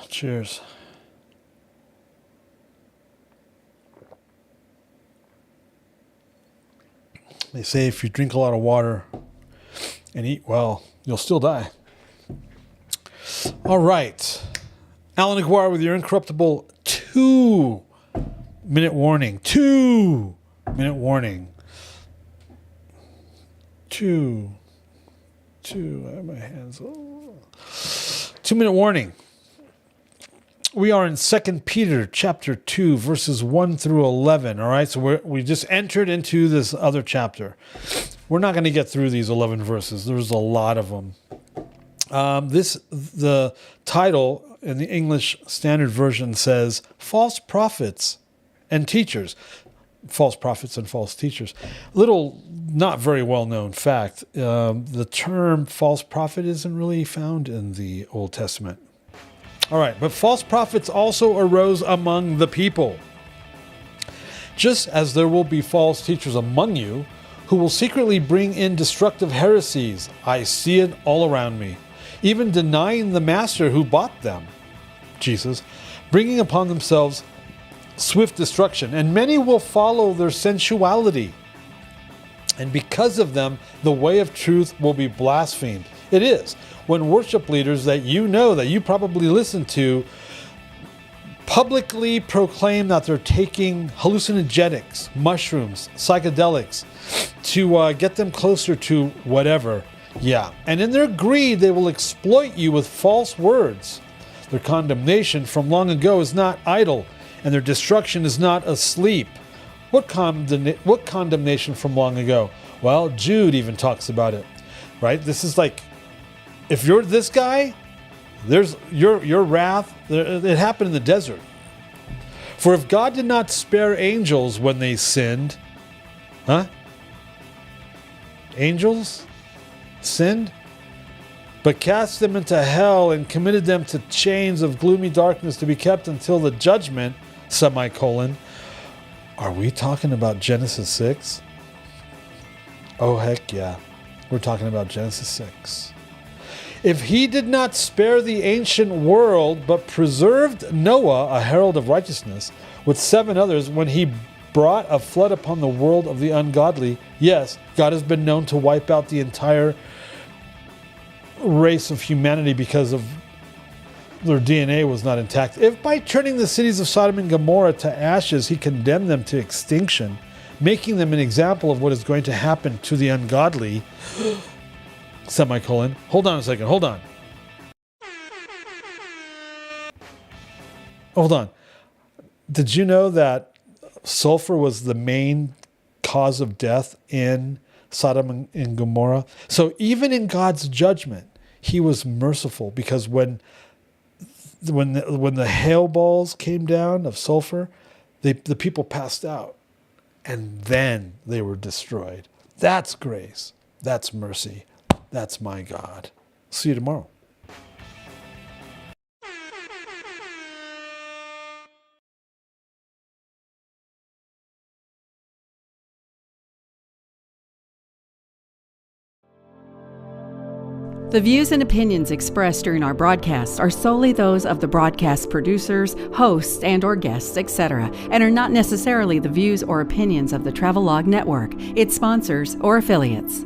Cheers. They say if you drink a lot of water and eat well, you'll still die. All right. Allan Aguirre with your Incorruptible 2-minute warning. 2-minute warning. I have my hands. 2-minute warning. We are in 2 Peter chapter 2, verses 1 through 11. All right, so we just entered into this other chapter. We're not going to get through these 11 verses. There's a lot of them. The title in the English Standard Version says false prophets and teachers. False prophets and false teachers. Little, not very well-known fact. The term false prophet isn't really found in the Old Testament. All right, but false prophets also arose among the people. Just as there will be false teachers among you who will secretly bring in destructive heresies. I see it all around me. Even denying the master who bought them, Jesus, bringing upon themselves swift destruction. And many will follow their sensuality. And because of them, the way of truth will be blasphemed. It is. When worship leaders that you probably listen to publicly proclaim that they're taking hallucinogenics, mushrooms, psychedelics to get them closer to whatever. Yeah. And in their greed, they will exploit you with false words. Their condemnation from long ago is not idle, and their destruction is not asleep. What condemnation from long ago? Well, Jude even talks about it, right? This is like, if you're this guy, there's your wrath. It happened in the desert. For if God did not spare angels when they sinned, angels sinned, but cast them into hell and committed them to chains of gloomy darkness to be kept until the judgment, Are we talking about Genesis 6? Oh, heck yeah. We're talking about Genesis 6. If he did not spare the ancient world, but preserved Noah, a herald of righteousness, with 7 others, when he brought a flood upon the world of the ungodly, yes, God has been known to wipe out the entire race of humanity because of their DNA was not intact. If by turning the cities of Sodom and Gomorrah to ashes, he condemned them to extinction, making them an example of what is going to happen to the ungodly, Hold on a second. Hold on. Did you know that sulfur was the main cause of death in Sodom and Gomorrah? So even in God's judgment, he was merciful, because when the hail balls came down of sulfur, the people passed out, and then they were destroyed. That's grace. That's mercy. That's my God. See you tomorrow. The views and opinions expressed during our broadcasts are solely those of the broadcast producers, hosts, and/or guests, etc., and are not necessarily the views or opinions of the Travelog Network, its sponsors, or affiliates.